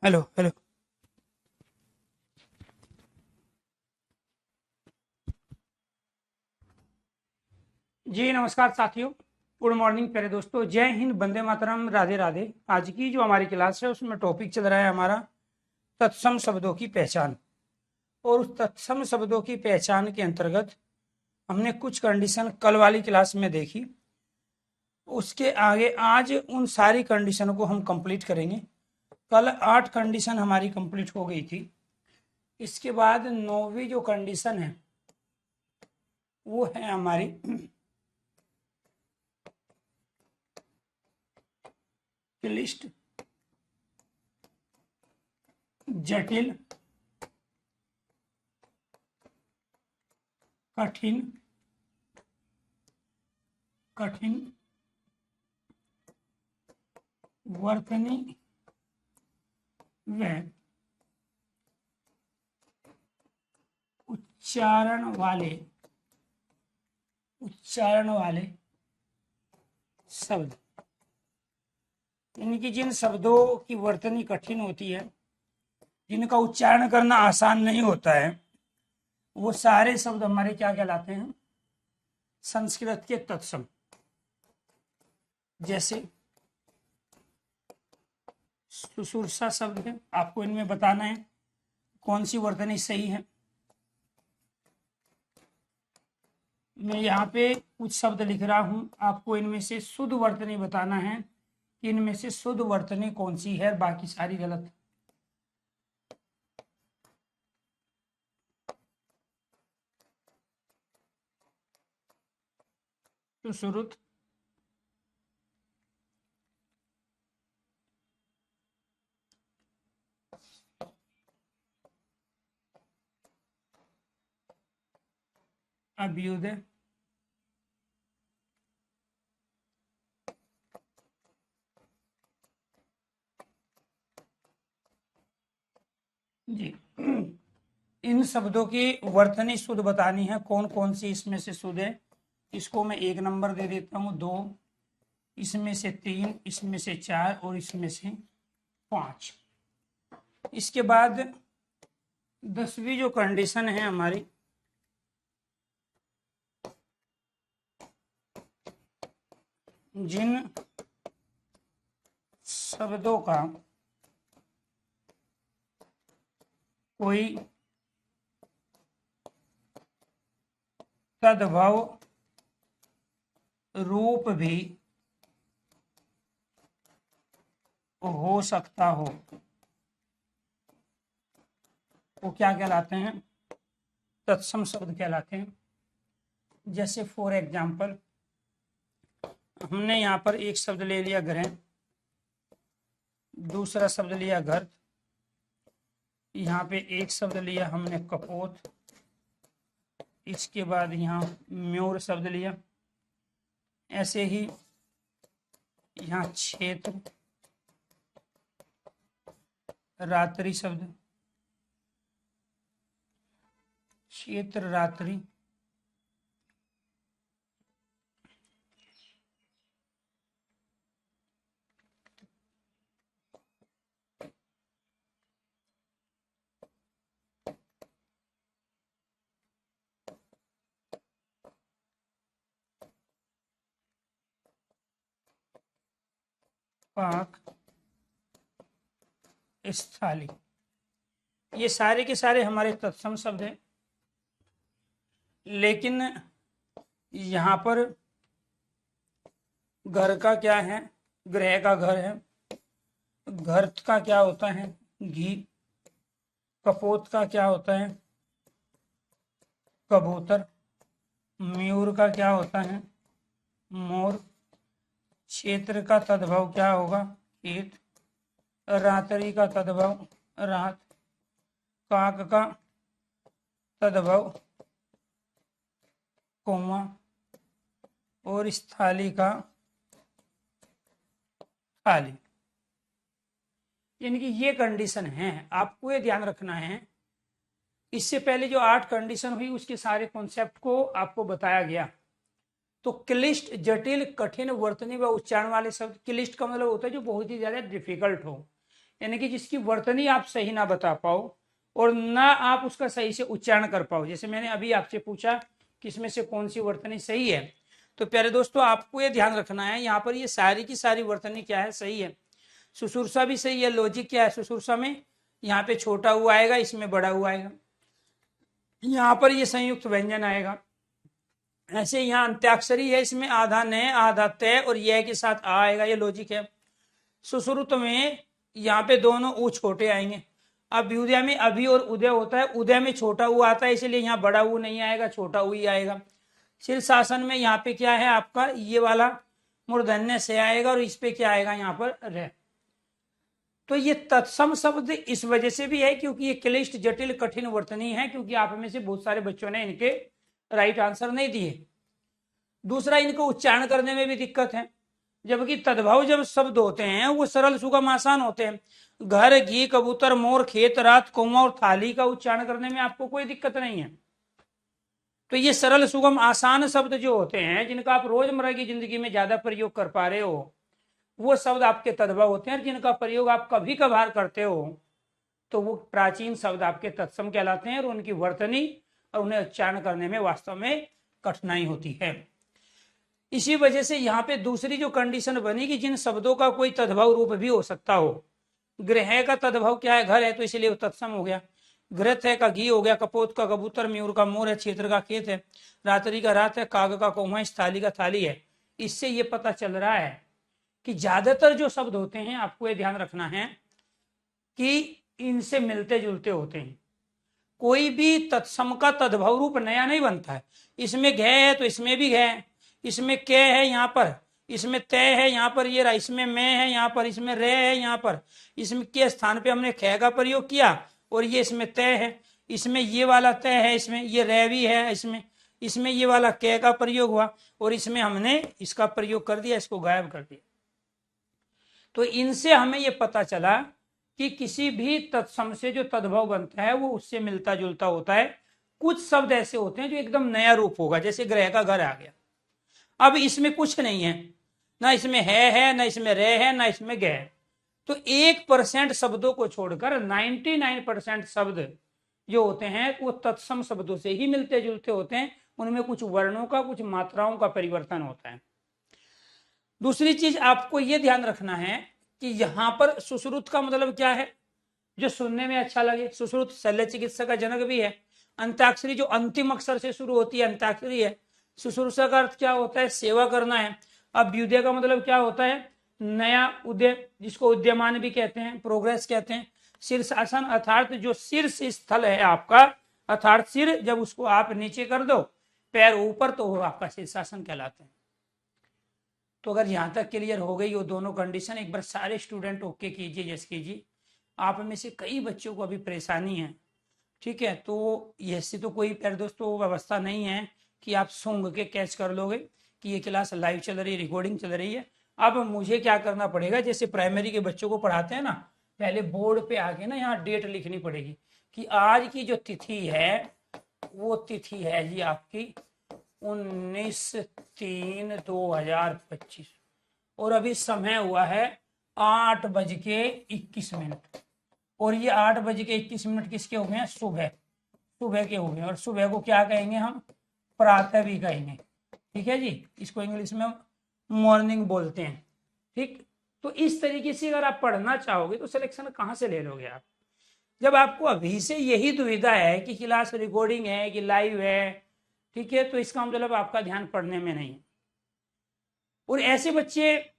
Hello hello. जी नमस्कार साथियों, good morning प्यारे दोस्तों, जय हिंद, वंदे मातरम, राधे राधे। आज की जो हमारी क्लास है उसमें टॉपिक चल रहा है हमारा तत्सम शब्दों की पहचान। और उस तत्सम शब्दों की पहचान के अंतर्गत हमने कुछ कंडीशन कल वाली क्लास में देखी। उसके आगे आज उन सारी कंडीशनों को हम कंप्लीट करेंगे। कल 8 कंडीशन हमारी कंप्लीट हो गई थी। इसके बाद 9वीं जो कंडीशन है वो है हमारी क्लिष्ट, जटिल, कठिन, कठिन वर्तनी व उच्चारण वाले शब्द, यानी कि जिन शब्दों की वर्तनी कठिन होती है, जिनका उच्चारण करना आसान नहीं होता है, वो सारे शब्द हमारे क्या कहलाते हैं? संस्कृत के तत्सम। जैसे सुसुर्षा शब्द है, आपको इनमें बताना है कौन सी वर्तनी सही है। मैं यहाँ पे कुछ शब्द लिख रहा हूं, आपको इनमें से शुद्ध वर्तनी बताना है कि इनमें से शुद्ध वर्तनी कौन सी है, बाकी सारी गलत। सुश्रुत, अभ्युदय, जी इन शब्दों की वर्तनी शुद्ध बतानी है, कौन कौन सी इसमें से शुद्ध है। इसको मैं 1 नंबर दे देता हूँ, 2, इसमें से 3, इसमें से 4 और इसमें से 5। इसके बाद 10वीं जो कंडीशन है हमारी, जिन शब्दों का कोई तद्भव रूप भी हो सकता हो, वो क्या कहलाते हैं? तत्सम शब्द कहलाते हैं। जैसे फॉर एग्जाम्पल, हमने यहाँ पर एक शब्द ले लिया ग्रह, दूसरा शब्द लिया घर, यहाँ पे एक शब्द लिया हमने कपोत, इसके बाद यहाँ म्योर शब्द लिया। ऐसे ही यहाँ क्षेत्र, रात्रि शब्द, क्षेत्र रात्रि, पाक स्थाली, ये सारे के सारे हमारे तत्सम शब्द हैं। लेकिन यहाँ पर घर का क्या है? गृह का घर है। घर का क्या होता है? घी। कपोत का क्या होता है? कबूतर। मयूर का क्या होता है? मोर। क्षेत्र का तद्भव क्या होगा? खेत। रात्रि का तद्भव रात। काक का तद्भव कौवा। और इस थाली का थाली। यानी कि ये कंडीशन है, आपको ये ध्यान रखना है। इससे पहले जो 8 कंडीशन हुई उसके सारे कॉन्सेप्ट को आपको बताया गया। तो क्लिष्ट, जटिल, कठिन वर्तनी व उच्चारण वाले शब्द। क्लिष्ट का मतलब होता है जो बहुत ही ज्यादा डिफिकल्ट हो, यानी कि जिसकी वर्तनी आप सही ना बता पाओ और ना आप उसका सही से उच्चारण कर पाओ। जैसे मैंने अभी आपसे पूछा कि इसमें से कौन सी वर्तनी सही है, तो प्यारे दोस्तों आपको ये ध्यान रखना है, यहाँ पर ये सारी की सारी वर्तनी क्या है, सही है। सुसुरसा भी सही है। लॉजिक क्या है सुसुरसा में, यहाँ पे छोटा हुआ आएगा, इसमें बड़ा हुआ आएगा, यहाँ पर ये संयुक्त व्यंजन आएगा। ऐसे यहाँ अंत्याक्षरी है, इसमें आधा न आधा तय और यह के साथ आ आएगा, ये लॉजिक है। सुश्रुत में यहाँ पे दोनों ऊ छोटे आएंगे। अब व्युदय में अभी और उदय होता है, उदय में छोटा ऊ आता है, इसलिए यहाँ बड़ा ऊ नहीं आएगा, छोटा ऊ ही आएगा। शीर्षासन में यहाँ पे क्या है आपका, ये वाला मूर्धन्य से आएगा और इस पे क्या आएगा यहाँ पर रह। तो ये तत्सम शब्द इस वजह से भी है क्योंकि ये क्लिष्ट जटिल कठिन वर्तनी है, क्योंकि आप में से बहुत सारे बच्चों ने इनके राइट आंसर नहीं दिए। दूसरा, इनको उच्चारण करने में भी दिक्कत है, जबकि तद्भव जब शब्द होते हैं वो सरल सुगम आसान होते हैं। घर, घी, कबूतर, मोर, खेत, रात, कौवा और थाली का उच्चारण करने में आपको कोई दिक्कत नहीं है। तो ये सरल सुगम आसान शब्द जो होते हैं, जिनका आप रोजमर्रा की जिंदगी में ज्यादा प्रयोग कर पा रहे हो, वो शब्द आपके तद्भव होते हैं। जिनका प्रयोग आप कभी कभार करते हो तो वो प्राचीन शब्द आपके तत्सम कहलाते हैं और उनकी वर्तनी और उन्हें उच्चारण करने में वास्तव में कठिनाई होती है। इसी वजह से यहाँ पे दूसरी जो कंडीशन बनी कि जिन शब्दों का कोई तद्भव रूप भी हो सकता हो। गृह का तद्भव क्या है, घर है, तो इसलिए वो तत्सम हो गया। घृत है का घी हो गया, कपोत का कबूतर, मयूर का मोर है, क्षेत्र का खेत है, रात्रि का रात है, काग का कौवा, थाली का थाली है। इससे ये पता चल रहा है कि ज्यादातर जो शब्द होते हैं, आपको ये ध्यान रखना है कि इनसे मिलते जुलते होते हैं। कोई भी तत्सम का तद्भव रूप नया नहीं बनता है। इसमें घ है तो इसमें भी घ है, इसमें क है यहाँ पर, इसमें तय है यहाँ पर, ये रहा, इसमें मैं है यहाँ पर, इसमें रे है यहाँ पर, इसमें के स्थान पे हमने ख का प्रयोग किया और ये इसमें तय है, इसमें ये वाला तय है, इसमें ये रे भी है, इसमें ये वाला क का प्रयोग हुआ और इसमें हमने इसका प्रयोग कर दिया, इसको गायब कर दिया। तो इनसे हमें ये पता चला कि किसी भी तत्सम से जो तद्भव बनता है वो उससे मिलता जुलता होता है। कुछ शब्द ऐसे होते हैं जो एकदम नया रूप होगा, जैसे ग्रह का घर आ गया। अब इसमें कुछ नहीं है, ना इसमें है ना इसमें रे है, ना इसमें ग है। तो 1% शब्दों को छोड़कर 99% शब्द जो होते हैं वो तत्सम शब्दों से ही मिलते जुलते होते हैं। उनमें कुछ वर्णों का, कुछ मात्राओं का परिवर्तन होता है। दूसरी चीज आपको यह ध्यान रखना है कि यहां पर सुश्रुत का मतलब क्या है, जो सुनने में अच्छा लगे। सुश्रुत शल्य चिकित्सा का जनक भी है। अंताक्षरी जो अंतिम अक्षर से शुरू होती है अंताक्षरी है। सुश्रूषा का अर्थ क्या होता है, सेवा करना है। अब व्युदय का मतलब क्या होता है, नया उदय, जिसको उद्यमान भी कहते हैं, प्रोग्रेस कहते हैं। शीर्षासन अर्थात जो शीर्ष स्थल है आपका, अर्थात सिर जब उसको आप नीचे कर दो, पैर ऊपर, तो वो आपका शीर्षासन कहलाते हैं। तो अगर यहाँ तक क्लियर हो गई वो दोनों कंडीशन, एक बार सारे स्टूडेंट ओके कीजिए, यस कीजिए। आप में से कई बच्चों को अभी परेशानी है, ठीक है। तो ऐसी तो कोई प्यारे दोस्तों व्यवस्था नहीं है कि आप सूंघ के कैच कर लोगे कि ये क्लास लाइव चल रही है, रिकॉर्डिंग चल रही है। अब मुझे क्या करना पड़ेगा, जैसे प्राइमरी के बच्चों को पढ़ाते हैं ना, पहले बोर्ड पे आके ना यहाँ डेट लिखनी पड़ेगी कि आज की जो तिथि है वो तिथि है जी आपकी 19/3/2025 और अभी समय हुआ है 8:21 और ये 8:21 किसके हो गए हैं, सुबह के हो गए। और सुबह को क्या कहेंगे हम, प्रातः भी कहेंगे, ठीक है जी। इसको इंग्लिश में मॉर्निंग बोलते हैं, ठीक। तो इस तरीके से अगर आप पढ़ना चाहोगे तो सिलेक्शन कहाँ से ले लोगे आप, जब आपको अभी से यही दुविधा है कि क्लास रिकॉर्डिंग है कि लाइव है, ठीक है। तो इसका मतलब आपका ध्यान पढ़ने में नहीं। और ऐसे बच्चे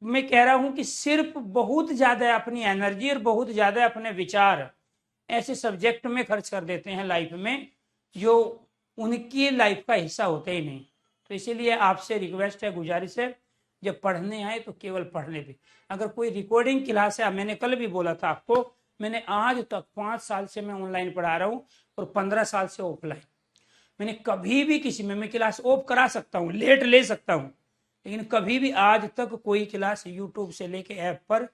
मैं कह रहा हूं कि सिर्फ बहुत ज्यादा अपनी एनर्जी और बहुत ज्यादा अपने विचार ऐसे सब्जेक्ट में खर्च कर देते हैं लाइफ में, जो उनकी लाइफ का हिस्सा होते ही नहीं। तो इसीलिए आपसे रिक्वेस्ट है, गुजारिश है, जब पढ़ने आए तो केवल पढ़ने दे। अगर कोई रिकॉर्डिंग क्लास है, मैंने कल भी बोला था आपको, मैंने आज तक 5 साल से मैं ऑनलाइन पढ़ा रहा हूँ और 15 साल से ऑफलाइन। मैंने कभी भी किसी में, मैं क्लास ऑफ करा सकता हूँ, लेट ले सकता हूँ, लेकिन कभी भी आज तक कोई क्लास यूट्यूब से लेके ऐप पर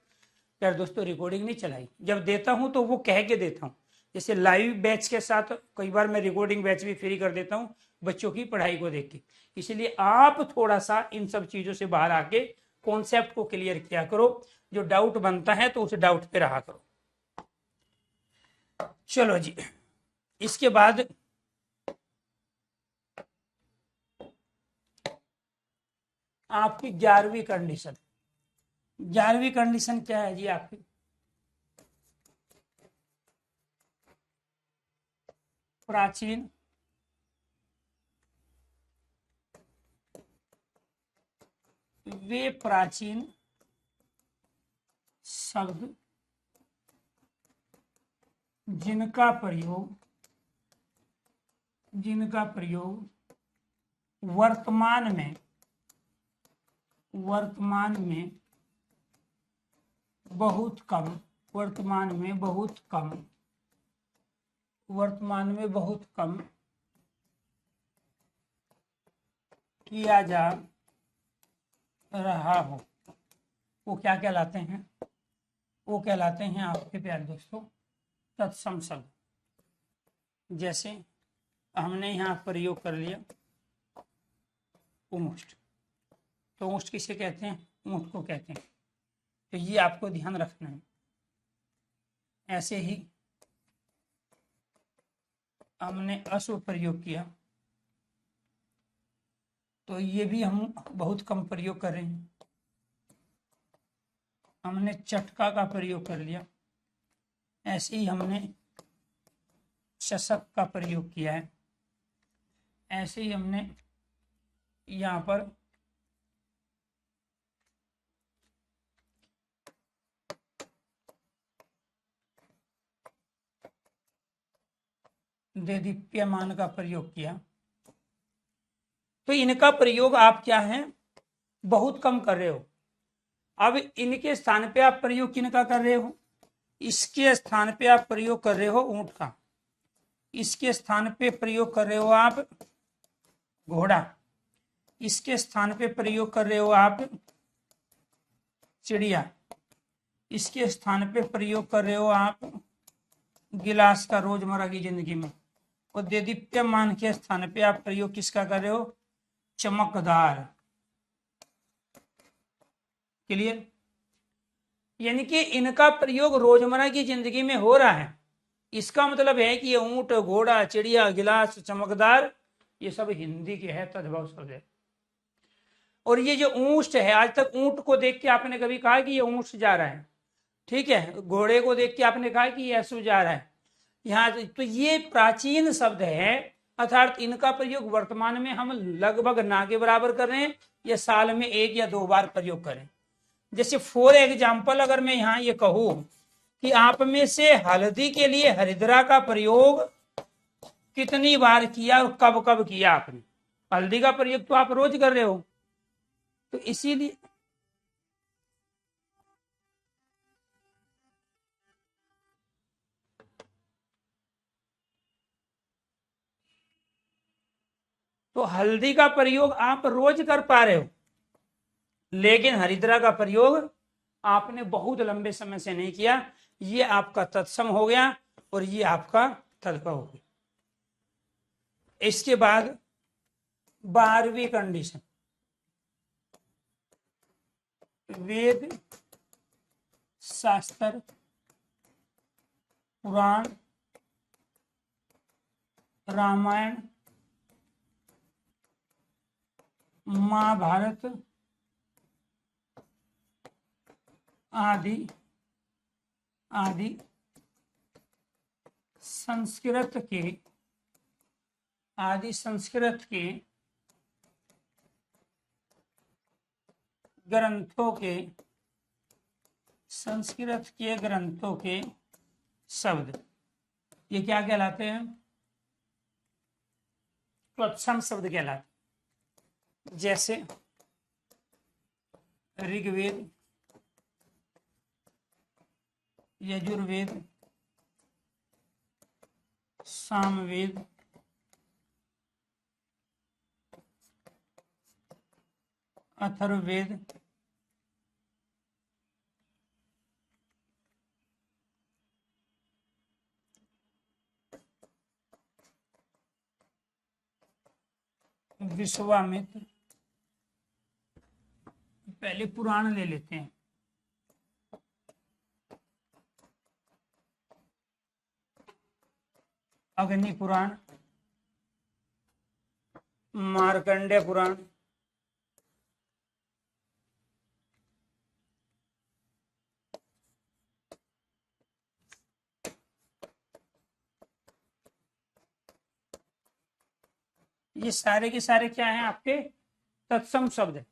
यार दोस्तों रिकॉर्डिंग नहीं चलाई। जब देता हूँ तो वो कह के देता हूँ। जैसे लाइव बैच के साथ कई बार मैं रिकॉर्डिंग बैच भी फ्री कर देता हूँ बच्चों की पढ़ाई को देख के। इसलिए आप थोड़ा सा इन सब चीज़ों से बाहर आके कॉन्सेप्ट को क्लियर किया करो। जो डाउट बनता है तो उस डाउट पे रहा करो। चलो जी, इसके बाद आपकी 11वीं कंडीशन। 11वीं कंडीशन क्या है जी आपकी? प्राचीन वे प्राचीन शब्द जिनका प्रयोग वर्तमान में बहुत कम किया जा रहा हो, वो क्या कहलाते हैं? वो कहलाते हैं आपके प्यारे दोस्तों तत्सम शब्द। जैसे हमने यहाँ प्रयोग कर लिया उमुष्ट, तो उमुष्ट किसे कहते हैं? ऊंट को कहते हैं। तो ये आपको ध्यान रखना है। ऐसे ही हमने अश्व प्रयोग किया, तो ये भी हम बहुत कम प्रयोग कर रहे हैं। हमने चटका का प्रयोग कर लिया, ऐसे ही हमने चषक का प्रयोग किया है, ऐसे ही हमने यहाँ पर देदीप्यमान का प्रयोग किया। तो इनका प्रयोग आप क्या है बहुत कम कर रहे हो। अब इनके स्थान पे आप प्रयोग किनका कर रहे हो? इसके स्थान पे आप प्रयोग कर रहे हो ऊंट का, इसके स्थान पे प्रयोग कर रहे हो आप घोड़ा, इसके स्थान पे प्रयोग कर रहे हो आप चिड़िया, इसके स्थान पे प्रयोग कर रहे हो आप गिलास का रोजमर्रा की जिंदगी में। और देदीप्यमान के स्थान पे आप प्रयोग किसका कर रहे हो? चमकदार। क्लियर? यानी कि इनका प्रयोग रोजमर्रा की जिंदगी में हो रहा है। इसका मतलब है कि ये ऊंट, घोड़ा, चिड़िया, गिलास, चमकदार, ये सब हिंदी के है, तद्भव शब्द है। और ये जो ऊंट है, आज तक ऊंट को देख के आपने कभी कहा कि ये ऊंट जा रहा है, ठीक है? घोड़े को देख के आपने कहा कि ये अश्व जा रहा है। यहाँ तो ये प्राचीन शब्द है, अर्थात इनका प्रयोग वर्तमान में हम लगभग ना के बराबर कर रहे हैं, या साल में 1 या 2 बार प्रयोग करें। जैसे फॉर एग्जाम्पल अगर मैं यहाँ ये कहूं कि आप में से हल्दी के लिए हरिद्रा का प्रयोग कितनी बार किया और कब कब किया आपने? हल्दी का प्रयोग तो आप रोज कर रहे हो, तो इसीलिए तो हल्दी का प्रयोग आप रोज कर पा रहे हो, लेकिन हरिद्रा का प्रयोग आपने बहुत लंबे समय से नहीं किया। ये आपका तत्सम हो गया और ये आपका तद्भव हो गया। इसके बाद 12वीं कंडीशन, वेद, शास्त्र, पुराण, रामायण, महाभारत आदि संस्कृत के ग्रंथों के शब्द, ये क्या कहलाते हैं? तत्सम शब्द कहलाते। जैसे ऋग्वेद, यजुर्वेद, सामवेद, अथर्ववेद, विश्वामित्र। पहले पुराण ले लेते हैं। अग्नि पुराण, मार्कंडेय पुराण, ये सारे के सारे क्या हैं आपके तत्सम शब्द है।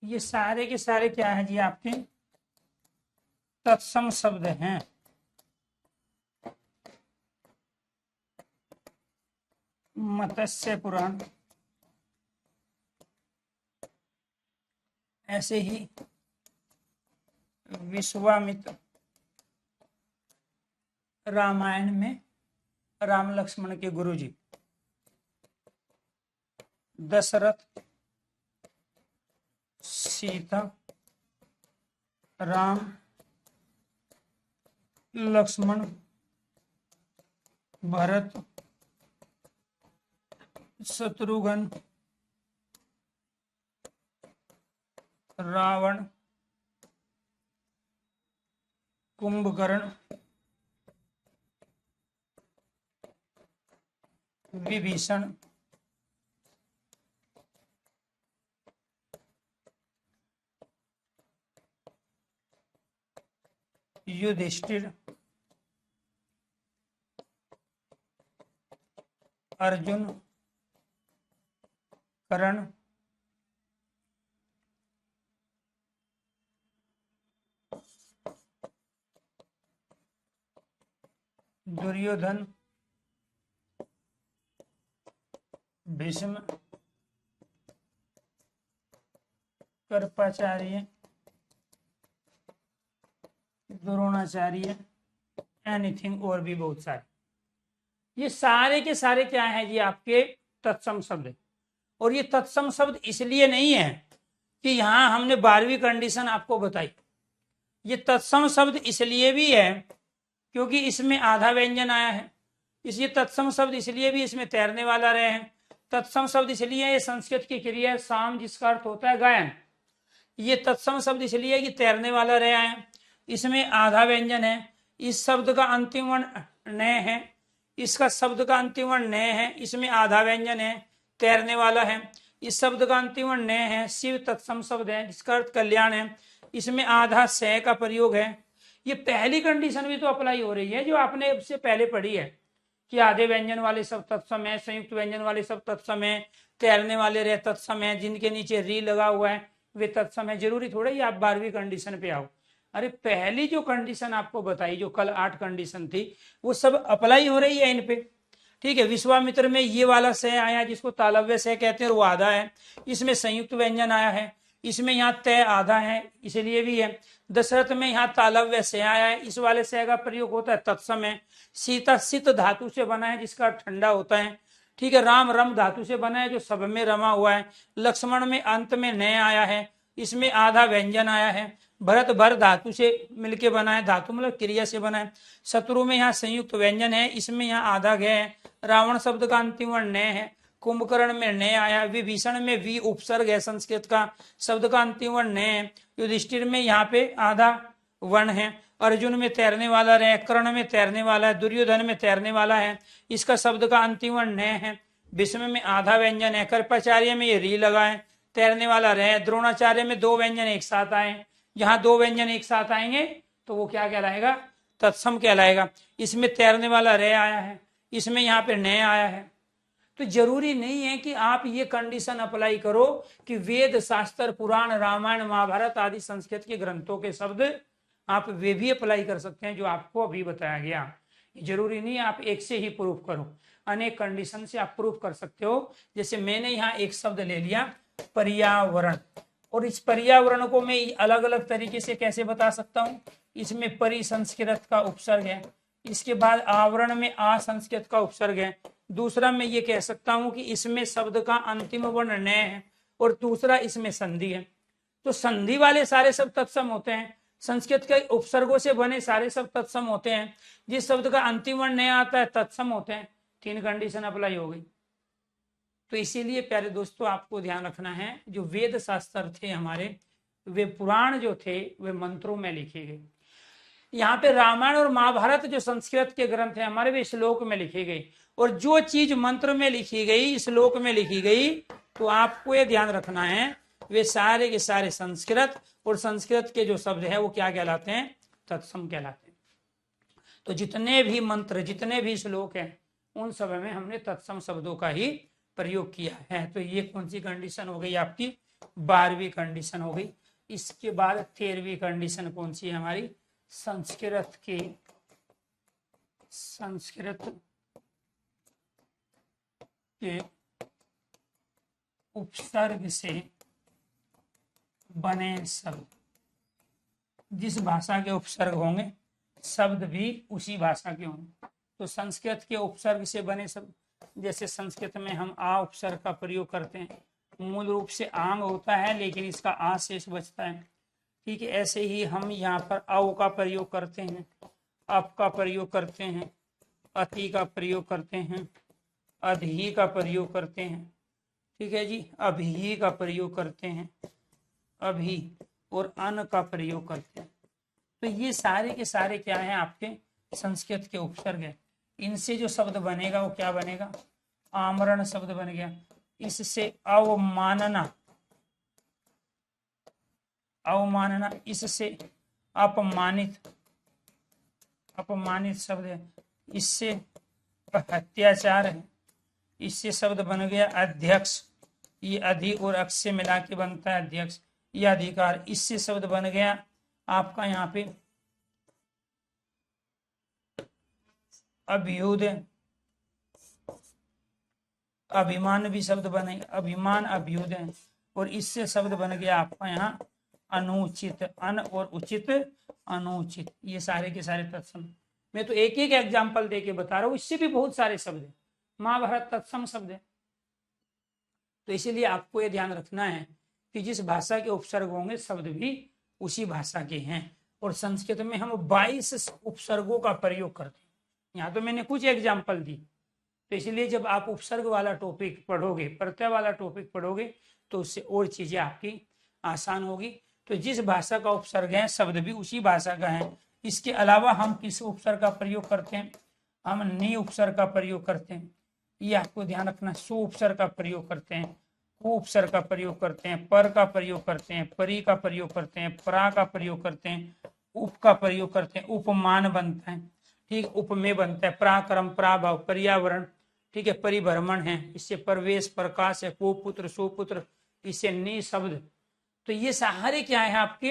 ये सारे के सारे क्या है जी आपके तत्सम शब्द हैं। मत्स्य पुराण, ऐसे ही विश्वामित्र रामायण में राम लक्ष्मण के गुरुजी, दशरथ सीता राम लक्ष्मण भरत शत्रुघ्न रावण कुंभकर्ण विभीषण युधिष्ठिर अर्जुन कर्ण दुर्योधन भीष्म कृपाचार्य द्रोणाचार्य एनीथिंग और भी बहुत सारे। ये सारे के सारे क्या है जी आपके तत्सम शब्द। और ये तत्सम शब्द इसलिए नहीं है कि यहां हमने 12वीं कंडीशन आपको बताई। ये तत्सम शब्द इसलिए भी है क्योंकि इसमें आधा व्यंजन आया है। इसलिए तत्सम शब्द इसलिए भी इसमें तैरने वाला रहे हैं। तत्सम शब्द इसलिए ये संस्कृत की क्रिया साम जिसका अर्थ होता है गायन। ये तत्सम शब्द इसलिए कि तैरने वाला रहे हैं। इसमें आधा व्यंजन है। इस शब्द का अंतिम वर्ण न है, इसका शब्द का अंतिम वर्ण न है। इसमें आधा व्यंजन है, तैरने वाला है। इस शब्द का अंतिम वर्ण न है। शिव तत्सम शब्द है जिसका अर्थ कल्याण है। इसमें आधा से का प्रयोग है। ये पहली कंडीशन भी तो अप्लाई हो रही है जो आपने इससे पहले पढ़ी है कि आधे व्यंजन वाले सब तत्सम है, संयुक्त व्यंजन वाले सब तत्सम है, तैरने वाले रहे तत्सम है, जिनके नीचे री लगा हुआ है वे तत्सम है। जरूरी थोड़ा ही आप 12वीं कंडीशन पे आओ। अरे पहली जो कंडीशन आपको बताई, जो कल 8 कंडीशन थी, वो सब अप्लाई हो रही है इन पे। ठीक है। विश्वामित्र में ये वाला से आया जिसको तालव्य से कहते हैं, वो आधा है। इसमें संयुक्त व्यंजन आया है। इसमें यहाँ तय आधा है इसलिए भी है। दशरथ में यहाँ तालव्य से आया है, इस वाले से का प्रयोग होता है, तत्सम है। सीता सित धातु से बना है जिसका ठंडा होता है। ठीक है। राम रम धातु से बना है जो सब में रमा हुआ है। लक्ष्मण में अंत में न आया है, इसमें आधा व्यंजन आया है। भरत भर धातु से मिलके बना है, धातु मतलब क्रिया से बना है। शत्रु में यहाँ संयुक्त व्यंजन है, इसमें यहाँ आधा गया है। रावण शब्द का अंतिम वर्ण न है। कुंभकर्ण में न आया। विभीषण में वी उपसर्ग है संस्कृत का, शब्द का अंतिम वर्ण न है। युधिष्ठिर में यहाँ पे आधा वर्ण है। अर्जुन में तैरने वाला रहे, कर्ण में तैरने वाला है, दुर्योधन में तैरने वाला है, इसका शब्द का अंतिम वर्ण न है। भीष्म में आधा व्यंजन है। कृपाचार्य में ये री लगा है, तैरने वाला रहे। द्रोणाचार्य में 2 व्यंजन एक साथ आए। जहां 2 व्यंजन एक साथ आएंगे तो वो क्या कहलाएगा, तत्सम कहलाएगा। इसमें तैरने वाला रह आया है, इसमें यहाँ पे न आया है। तो जरूरी नहीं है कि आप ये कंडीशन अप्लाई करो कि वेद शास्त्र पुराण रामायण महाभारत आदि संस्कृत के ग्रंथों के शब्द आप वे भी अप्लाई कर सकते हैं जो आपको अभी बताया गया। जरूरी नहीं आप एक से ही प्रूफ करो, अनेक कंडीशन से आप प्रूफ कर सकते हो। जैसे मैंने यहाँ एक शब्द ले लिया पर्यावरण, और इस पर्यावरण को मैं अलग अलग तरीके से कैसे बता सकता हूँ। इसमें परि संस्कृत का उपसर्ग है, इसके बाद आवरण में आ संस्कृत का उपसर्ग है। दूसरा मैं ये कह सकता हूँ कि इसमें शब्द का अंतिम वर्ण न है और दूसरा इसमें संधि है। तो संधि वाले सारे शब्द तत्सम होते हैं, संस्कृत के उपसर्गों से बने सारे शब्द तत्सम होते हैं, जिस शब्द का अंतिम वर्ण नहीं आता है तत्सम होते हैं। 3 कंडीशन अप्लाई हो गई। तो इसीलिए प्यारे दोस्तों आपको ध्यान रखना है, जो वेद शास्त्र थे हमारे, वे पुराण जो थे वे मंत्रों में लिखे गए। यहाँ पे रामायण और महाभारत जो संस्कृत के ग्रंथ हैं हमारे, वे श्लोक में लिखी गई। और जो चीज मंत्र में लिखी गई, श्लोक में लिखी गई, तो आपको ये ध्यान रखना है वे सारे के सारे संस्कृत, और संस्कृत के जो शब्द है वो क्या कहलाते हैं? तत्सम कहलाते हैं। तो जितने भी मंत्र, जितने भी श्लोक हैं, उन सब में हमने तत्सम शब्दों का ही प्रयोग किया है। तो ये कौन सी कंडीशन हो गई? आपकी 12वीं कंडीशन हो गई। इसके बाद 13वीं कंडीशन कौन सी है हमारी? संस्कृत के उपसर्ग से बने शब्द। जिस भाषा के उपसर्ग होंगे शब्द भी उसी भाषा के होंगे। तो संस्कृत के उपसर्ग से बने शब्द, जैसे संस्कृत में हम आ उपसर्ग का प्रयोग करते हैं, मूल रूप से आंग होता है लेकिन इसका आ शेष बचता है। ठीक है, ऐसे ही हम यहाँ पर औ का प्रयोग करते हैं, अप का प्रयोग करते हैं, अति का प्रयोग करते हैं, अधि का प्रयोग करते हैं। ठीक है जी, अभी का प्रयोग करते हैं, अभी, और अन का प्रयोग करते हैं। तो ये सारे के सारे क्या है? आपके संस्कृत के उपसर्ग है। इनसे जो शब्द बनेगा वो क्या बनेगा? आमरण शब्द बन गया। इससे अवमानना, अवमानना, इससे अपमानित, अपमानित शब्द है। इससे अत्याचार है। इससे शब्द बन गया अध्यक्ष, ये अधि और अक्ष से मिला के बनता है अध्यक्ष, ये अधिकार। इससे शब्द बन गया आपका यहाँ पे अभ्युदय, अभिमान भी शब्द बनेगा, अभिमान, अभ्युदय। और इससे शब्द बन गया आपका यहाँ अनुचित, अन और उचित, अनुचित। ये सारे के सारे तत्सम। मैं तो एक एक एग्जाम्पल दे के बता रहा हूँ, इससे भी बहुत सारे शब्द है। महाभारत तत्सम शब्द है। तो इसीलिए आपको ये ध्यान रखना है कि जिस भाषा के उपसर्ग होंगे शब्द भी उसी भाषा के हैं। और संस्कृत में हम 22 उपसर्गों का प्रयोग करते हैं। यहाँ तो मैंने कुछ एग्जाम्पल दी। तो इसलिए जब आप उपसर्ग वाला टॉपिक पढ़ोगे, प्रत्यय वाला टॉपिक पढ़ोगे, तो उससे और चीजें आपकी आसान होगी। तो जिस भाषा का उपसर्ग है शब्द भी उसी भाषा का है। इसके अलावा हम किस उपसर्ग का प्रयोग करते हैं? हम नि उपसर्ग का प्रयोग करते हैं। ये आपको ध्यान रखना। सु उपसर्ग का प्रयोग करते हैं, कु उपसर्ग का प्रयोग करते हैं, पर का प्रयोग करते हैं, परी का प्रयोग करते हैं, परा का प्रयोग करते हैं, उप का प्रयोग करते हैं। उपमान बनता है, ठीक, उपमेय बनता है, पराक्रम, पराभव, पर्यावरण, ठीक है, परिभ्रमण है, इससे प्रवेश, प्रकाश है, कुपुत्र, सुपुत्र, इससे नि शब्द। तो ये सारे क्या है आपके?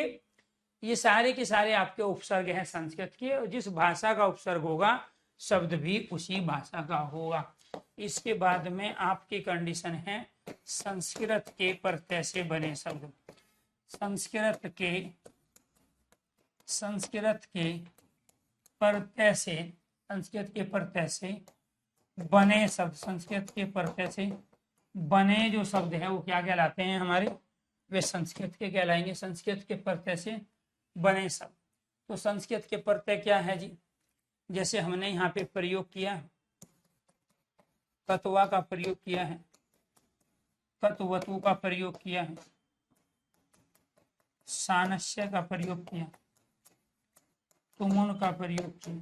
ये सारे के सारे आपके उपसर्ग हैं संस्कृत के। और जिस भाषा का उपसर्ग होगा शब्द भी उसी भाषा का होगा। इसके बाद में आपकी कंडीशन है संस्कृत के प्रत्यय से बने शब्द। संस्कृत के प्रत्यय से, संस्कृत के प्रत्यय से बने शब्द, संस्कृत के प्रत्यय से बने जो शब्द हैं वो क्या कहलाते हैं हमारे? वे संस्कृत के कहलाएंगे। संस्कृत के प्रत्यय से बने शब्द। तो संस्कृत के प्रत्यय क्या है जी? जैसे हमने यहाँ पे प्रयोग किया, तत्वा का प्रयोग किया है, तत्वतु का प्रयोग किया है, सानस्य का प्रयोग किया, तुमुन का प्रयोग किया,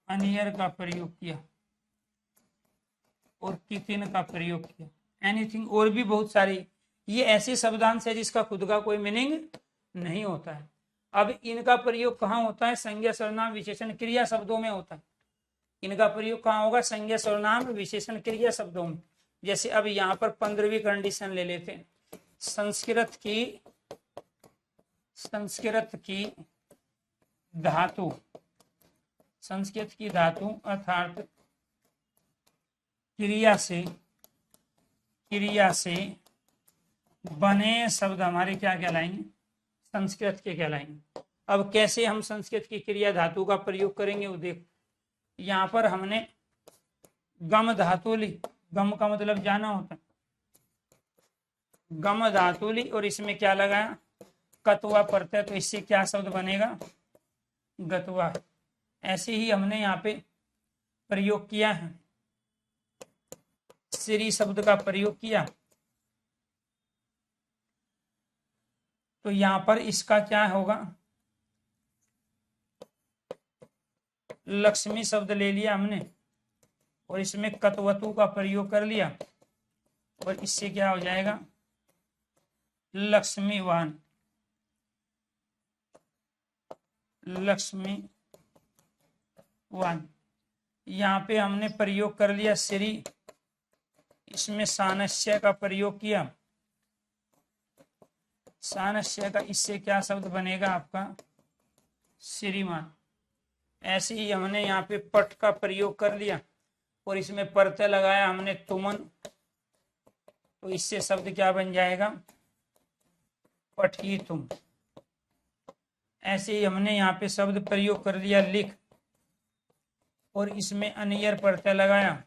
अनियर का प्रयोग किया, और कितिन का प्रयोग किया, एनीथिंग, और भी बहुत सारी। ये ऐसे शब्दांश है जिसका खुद का कोई मीनिंग नहीं होता है। अब इनका प्रयोग कहाँ होता है? संज्ञा, सर्वनाम, विशेषण, क्रिया शब्दों में होता है। इनका प्रयोग कहाँ होगा? संज्ञा, सर्वनाम, विशेषण, क्रिया शब्दों में। जैसे अब यहाँ पर 15वीं कंडीशन ले लेते हैं। संस्कृत की धातु, संस्कृत की धातु अर्थात क्रिया से बने शब्द हमारे क्या कहलाएंगे? संस्कृत के कहलाएंगे। अब कैसे हम संस्कृत की क्रिया धातु का प्रयोग करेंगे वो देखो। यहाँ पर हमने गम धातु ली, गम का मतलब जाना होता है, गम धातुली और इसमें क्या लगाया, कतवा प्रत्यय, तो इससे क्या शब्द बनेगा, गतवा। ऐसे ही हमने यहाँ पे प्रयोग किया है, श्री शब्द का प्रयोग किया, तो यहां पर इसका क्या होगा, लक्ष्मी शब्द ले लिया हमने और इसमें कतवतु का प्रयोग कर लिया और इससे क्या हो जाएगा, लक्ष्मीवान, लक्ष्मीवान। यहाँ पे हमने प्रयोग कर लिया श्री, इसमें सानस्य का प्रयोग किया, सानस्य का, इससे क्या शब्द बनेगा आपका, श्रीमान। ऐसे ही हमने यहाँ पे पट का प्रयोग कर लिया और इसमें प्रत्यय लगाया हमने तुमन, तो इससे शब्द क्या बन जाएगा, पठी तुम। ऐसे ही हमने यहाँ पे शब्द प्रयोग कर लिया लिख और इसमें अनियर प्रत्यय लगाया,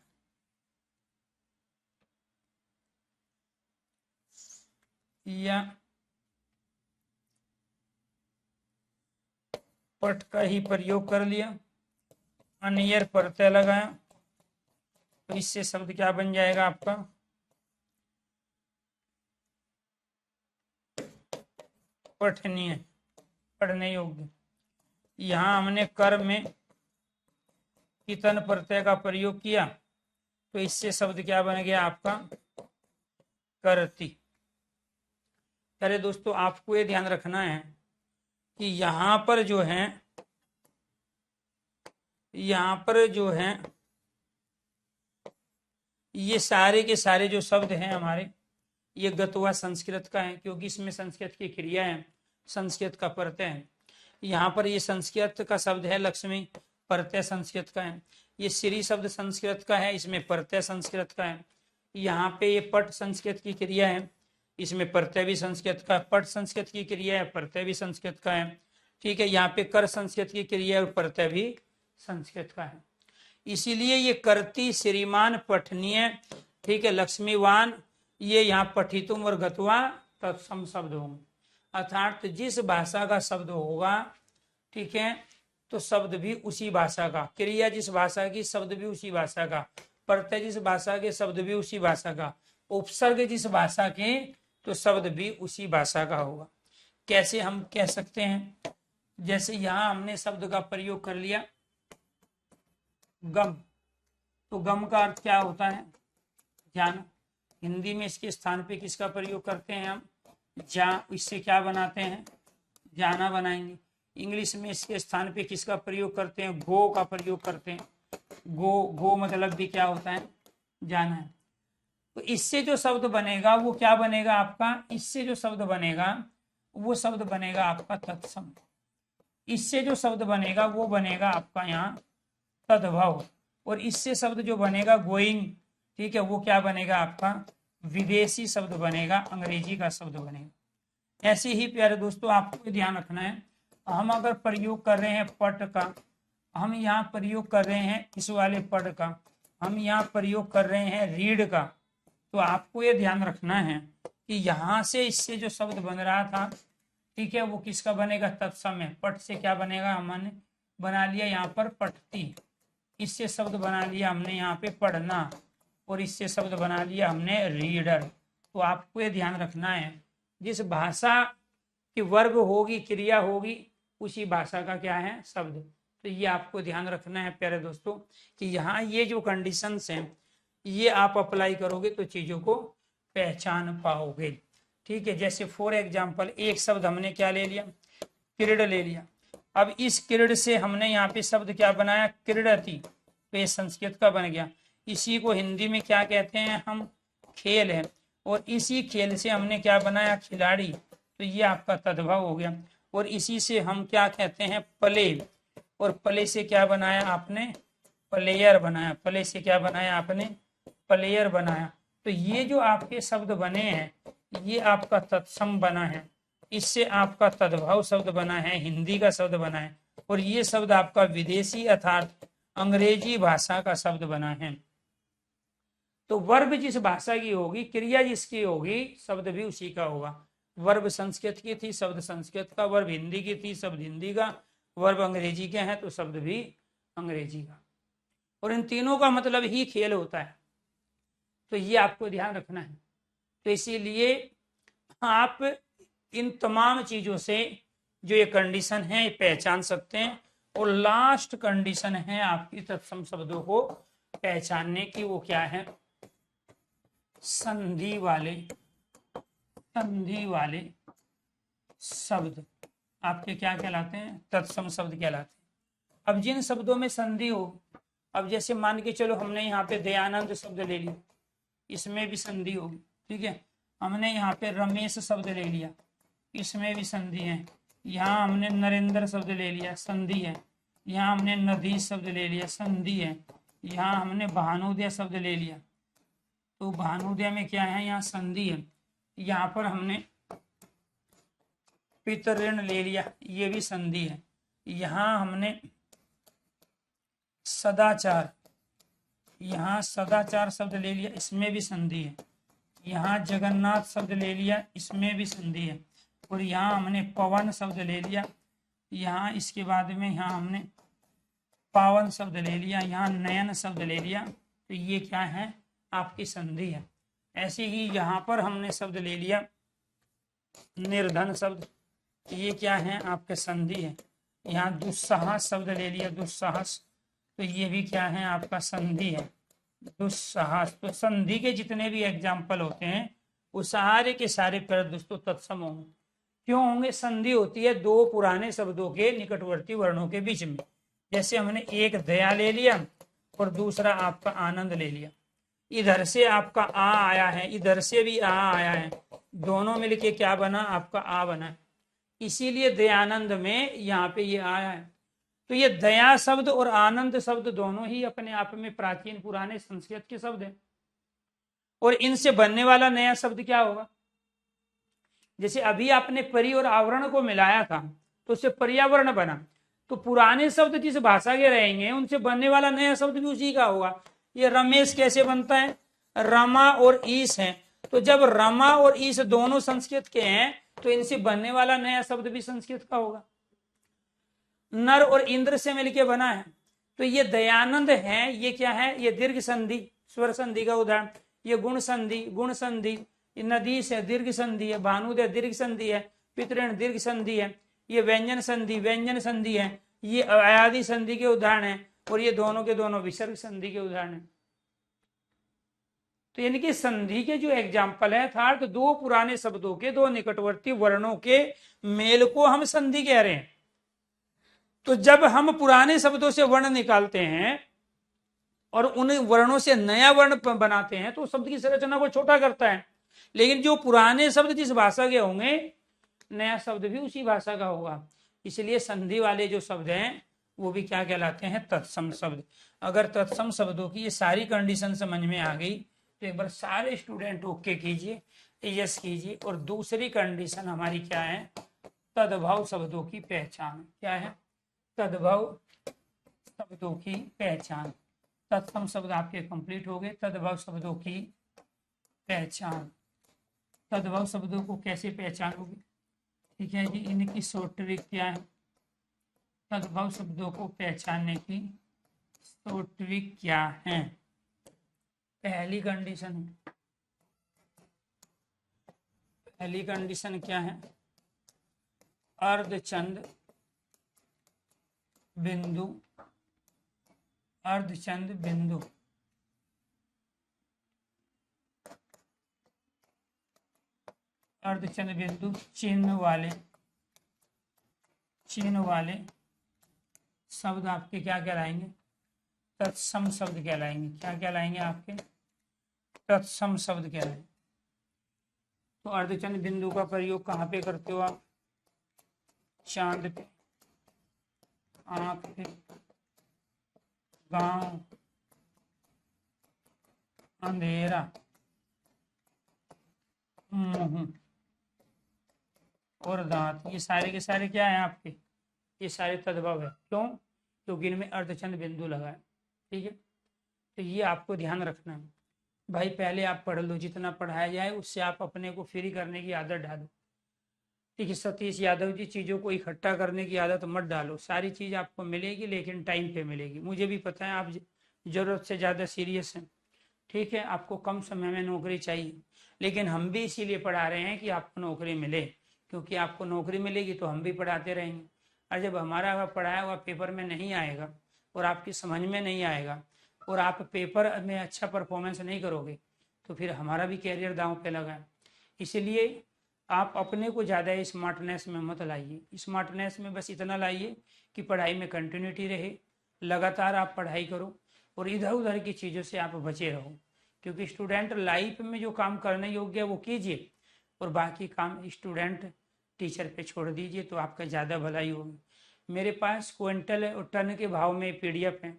या पट का ही प्रयोग कर लिया, अनियर प्रत्यय लगाया, तो इससे शब्द क्या बन जाएगा आपका, पठनीय, पढ़ने योग्य। यहाँ हमने कर में कितन प्रत्यय का प्रयोग किया, तो इससे शब्द क्या बन गया आपका, करती। अरे दोस्तों, आपको ये ध्यान रखना है कि यहाँ पर जो है, यहाँ पर जो है ये सारे के सारे जो शब्द हैं हमारे, ये गतवा संस्कृत का है, क्योंकि इसमें संस्कृत की क्रिया है, संस्कृत का प्रत्यय है। यहाँ पर ये संस्कृत का शब्द है लक्ष्मी, प्रत्यय संस्कृत का है। ये श्री शब्द संस्कृत का है, इसमें प्रत्यय संस्कृत का है। यहाँ पे ये पट संस्कृत की क्रिया है, इसमें प्रत्यय भी संस्कृत का, पट संस्कृत की क्रिया है, प्रत्यय भी संस्कृत का है। ठीक है, यहाँ पे कर संस्कृत की क्रिया और प्रत्यय भी संस्कृत का है। इसीलिए ये करती, श्रीमान, पठनीय, ठीक है, लक्ष्मीवान, ये यहाँ पठितुम और गतवा तत्सम शब्द होंगे। अर्थात जिस भाषा का शब्द होगा, ठीक है, तो शब्द भी उसी भाषा का, क्रिया जिस भाषा की, शब्द भी उसी भाषा का, प्रत्यय जिस भाषा के, शब्द भी उसी भाषा का, उपसर्ग जिस भाषा के, तो शब्द भी उसी भाषा का होगा। कैसे हम कह सकते हैं, जैसे यहां हमने शब्द का प्रयोग कर लिया गम, तो गम का अर्थ क्या होता है, जाना। हिंदी में इसके स्थान पे किसका प्रयोग करते हैं हम, जा, इससे क्या बनाते हैं, जाना बनाएंगे। इंग्लिश में इसके स्थान पे किसका प्रयोग करते हैं, गो का प्रयोग करते हैं। गो, गो मतलब भी क्या होता है, जाना है। तो इससे जो शब्द बनेगा वो क्या बनेगा आपका, इससे जो शब्द बनेगा वो शब्द बनेगा आपका तत्सम। इससे जो शब्द बनेगा वो बनेगा आपका यहाँ तद्भव, और इससे शब्द जो बनेगा गोइंग, ठीक है, वो क्या बनेगा आपका विदेशी शब्द बनेगा, अंग्रेजी का शब्द बनेगा। ऐसे ही प्यारे दोस्तों, आपको ध्यान रखना है, हम अगर प्रयोग कर रहे हैं पट का, हम यहाँ प्रयोग कर रहे हैं इस वाले पट का, हम यहाँ प्रयोग कर रहे हैं रीड का, तो आपको ये ध्यान रखना है कि यहाँ से इससे जो शब्द बन रहा था, ठीक है, वो किसका बनेगा, तत्सम है। पट से क्या बनेगा, हमने बना लिया यहाँ पर पठती, इससे शब्द बना लिया हमने यहाँ पे पढ़ना, और इससे शब्द बना लिया हमने रीडर। तो आपको ये ध्यान रखना है, जिस भाषा की वर्ग होगी, क्रिया होगी, उसी भाषा का क्या है, शब्द। तो ये आपको ध्यान रखना है प्यारे दोस्तों, कि यहाँ ये जो कंडीशंस हैं, ये आप अप्लाई करोगे तो चीजों को पहचान पाओगे। ठीक है, जैसे फॉर एग्जाम्पल एक शब्द हमने क्या ले लिया, क्रीड ले लिया। अब इस क्रीड से हमने यहाँ पे शब्द क्या बनाया, क्रीडति, तो ये संस्कृत का बन गया। इसी को हिंदी में क्या कहते हैं हम, खेल है, और इसी खेल से हमने क्या बनाया, खिलाड़ी, तो ये आपका तद्भव हो गया। और इसी से हम क्या कहते हैं, प्ले, और प्ले से क्या बनाया आपने, प्लेयर बनाया, प्ले से क्या बनाया आपने, प्लेयर बनाया। तो ये जो आपके शब्द बने हैं, ये आपका तत्सम बना है, इससे आपका तद्भव शब्द बना है, हिंदी का शब्द बना है, और ये शब्द आपका विदेशी अर्थात अंग्रेजी भाषा का शब्द बना है। तो वर्ब जिस भाषा की होगी, क्रिया जिसकी होगी, शब्द भी उसी का होगा। वर्ब संस्कृत की थी, शब्द संस्कृत का। वर्ब हिंदी की थी, शब्द हिंदी का। वर्ब अंग्रेजी के हैं तो शब्द भी अंग्रेजी का। और इन तीनों का मतलब ही खेल होता है, तो ये आपको ध्यान रखना है। तो इसीलिए आप इन तमाम चीजों से जो ये कंडीशन है ये पहचान सकते हैं। और लास्ट कंडीशन है आपकी तत्सम शब्दों को पहचानने की, वो क्या है? संधि वाले शब्द आपके क्या कहलाते हैं? तत्सम शब्द कहलाते हैं। अब जिन शब्दों में संधि हो, अब जैसे मान के चलो हमने यहाँ पे दयानंद शब्द ले लिया, इसमें भी संधि होगी, ठीक है। हमने यहाँ पे रमेश शब्द ले लिया, इसमें भी संधि है। यहाँ हमने नरेंद्र शब्द ले लिया, संधि है। यहाँ हमने नदी शब्द ले लिया, संधि है। यहाँ हमने भानुदय शब्द ले लिया, तो भानुदय में क्या है? यहाँ संधि है। यहाँ पर हमने पितृण ले लिया, ये भी संधि है। यहाँ हमने सदाचार, यहाँ सदाचार शब्द ले लिया, इसमें भी संधि है। यहाँ जगन्नाथ शब्द ले लिया, इसमें भी संधि है। और यहाँ हमने पवन शब्द ले लिया, यहाँ इसके बाद में यहाँ हमने पावन शब्द ले लिया, यहाँ नयन शब्द ले लिया, तो ये क्या है? आपकी संधि है। ऐसे ही यहाँ पर हमने शब्द ले लिया निर्धन शब्द, ये क्या है? आपके संधि है। यहाँ दुस्साहस शब्द ले लिया, दुस्साहस, तो ये भी क्या है? आपका संधि है, दुस्साहस। तो संधि के जितने भी एग्जाम्पल होते हैं वो सारे के सारे पर दोस्तों तत्सम होंगे। क्यों होंगे? संधि होती है दो पुराने शब्दों के निकटवर्ती वर्णों के बीच में। जैसे हमने एक दया ले लिया और दूसरा आपका आनंद ले लिया। इधर से आपका आ आया है, इधर से भी आ आया है, दोनों मिलके क्या बना? आपका आ बना। इसीलिए दयानंद में यहाँ पे ये आया है। तो ये दया शब्द और आनंद शब्द दोनों ही अपने आप में प्राचीन पुराने संस्कृत के शब्द हैं। और इनसे बनने वाला नया शब्द क्या होगा? जैसे अभी आपने परि और आवरण को मिलाया था तो उससे पर्यावरण बना। तो पुराने शब्द जिस भाषा के रहेंगे उनसे बनने वाला नया शब्द भी उसी का होगा। ये रमेश कैसे बनता है? रमा और ईश है। तो जब रमा और ईश दोनों संस्कृत के हैं तो इनसे बनने वाला नया शब्द भी संस्कृत का होगा। नर और इंद्र से मिलके बना है। तो ये दयानंद है, ये क्या है? ये दीर्घ संधि, स्वर संधि का उदाहरण। ये गुण संधि, नदी से दीर्घ संधि है। भानुदय दीर्घ संधि है। पितृण दीर्घ संधि है। ये व्यंजन संधि है। ये अयादि संधि के उदाहरण है। और ये दोनों के दोनों विसर्ग संधि के उदाहरण है। तो यानी कि संधि के जो एग्जाम्पल है अर्थात दो पुराने शब्दों के दो निकटवर्ती वर्णों के मेल को हम संधि कह रहे हैं। तो जब हम पुराने शब्दों से वर्ण निकालते हैं और उन वर्णों से नया वर्ण बनाते हैं तो शब्द की संरचना को छोटा करता है। लेकिन जो पुराने शब्द जिस भाषा के होंगे नया शब्द भी उसी भाषा का होगा। इसलिए संधि वाले जो शब्द हैं वो भी क्या कहलाते हैं? तत्सम शब्द। अगर तत्सम शब्दों की ये सारी कंडीशन समझ में आ गई तो एक बार सारे स्टूडेंट ओके कीजिए, यस कीजिए। और दूसरी कंडीशन हमारी क्या है? तद्भव शब्दों की पहचान। क्या है? तद्भव शब्दों की पहचान। तत्सम शब्द आपके कंप्लीट हो गए। तद्भव शब्दों की पहचान। तद्भव शब्दों को कैसे पहचानोगे? ठीक है जी, इनकी शॉर्ट ट्रिक क्या है? तद्भव शब्दों को पहचानने की शॉर्ट ट्रिक क्या है? पहली कंडीशन क्या है? अर्धचंद बिंदु, अर्धचंद बिंदु, अर्धचंद बिंदु चिन्ह वाले शब्द आपके क्या कहलाएंगे? तत्सम शब्द कहलाएंगे। क्या कहलाएंगे? आपके तत्सम शब्द कहलाएंगे। तो अर्धचंद बिंदु का प्रयोग कहाँ पे करते हो आप? चांद पे, आंख पे, गांव, अंधेरा, मुंह और दांत। ये सारे के सारे क्या है आपके? ये सारे तद्भव है। क्यों? क्योंकि इनमें अर्धचंद बिंदु लगा है। ठीक है, तो ये आपको ध्यान रखना है। भाई पहले आप पढ़ लो, जितना पढ़ाया जाए उससे आप अपने को फ्री करने की आदत डालो। ठीक है, सतीश यादव जी, चीज़ों को इकट्ठा करने की आदत मत डालो। सारी चीज़ आपको मिलेगी लेकिन टाइम पे मिलेगी। मुझे भी पता है आप ज़रूरत से ज़्यादा सीरियस हैं। ठीक है, आपको कम समय में नौकरी चाहिए, लेकिन हम भी इसीलिए पढ़ा रहे हैं कि आपको नौकरी मिले, क्योंकि आपको नौकरी मिलेगी तो हम भी पढ़ाते रहेंगे। और जब हमारा पढ़ाया हुआ पेपर में नहीं आएगा और आपकी समझ में नहीं आएगा और आप पेपर में अच्छा परफॉर्मेंस नहीं करोगे तो फिर हमारा भी कैरियर दांव पे लगा है। इसलिए आप अपने को ज़्यादा स्मार्टनेस में मत लाइए। स्मार्टनेस में बस इतना लाइए कि पढ़ाई में कंटिन्यूटी रहे, लगातार आप पढ़ाई करो और इधर उधर की चीज़ों से आप बचे रहो। क्योंकि स्टूडेंट लाइफ में जो काम करने योग्य है वो कीजिए और बाकी काम स्टूडेंट टीचर पे छोड़ दीजिए, तो आपका ज़्यादा भलाई होगी। मेरे पास क्विंटल और टन के भाव में PDF है,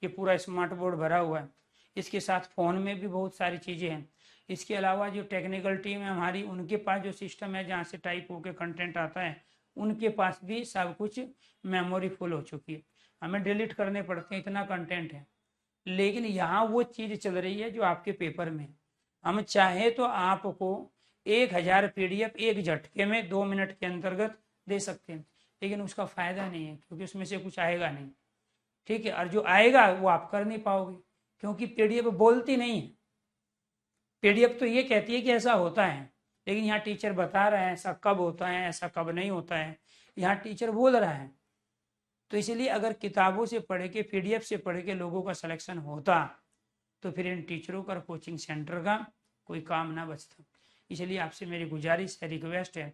ये पूरा स्मार्ट बोर्ड भरा हुआ है। इसके साथ फ़ोन में भी बहुत सारी चीज़ें हैं। इसके अलावा जो टेक्निकल टीम है हमारी, उनके पास जो सिस्टम है जहाँ से टाइप होकर कंटेंट आता है, उनके पास भी सब कुछ मेमोरी फुल हो चुकी है। हमें डिलीट करने पड़ते हैं, इतना कंटेंट है। लेकिन यहाँ वो चीज़ चल रही है जो आपके पेपर में। हम चाहे तो आपको 1000 PDF एक झटके में 2 मिनट के अंतर्गत दे सकते हैं, लेकिन उसका फायदा नहीं है क्योंकि उसमें से कुछ आएगा नहीं। ठीक है, और जो आएगा वो आप कर नहीं पाओगे क्योंकि PDF बोलती नहीं है। PDF तो ये कहती है कि ऐसा होता है, लेकिन यहाँ टीचर बता रहा है ऐसा कब होता है, ऐसा कब नहीं होता है, यहाँ टीचर बोल रहा है। तो इसलिए अगर किताबों से पढ़ के, PDF से पढ़ के लोगों का सिलेक्शन होता तो फिर इन टीचरों का, कोचिंग सेंटर का कोई काम ना बचता। इसलिए आपसे मेरी गुजारिश है, रिक्वेस्ट है,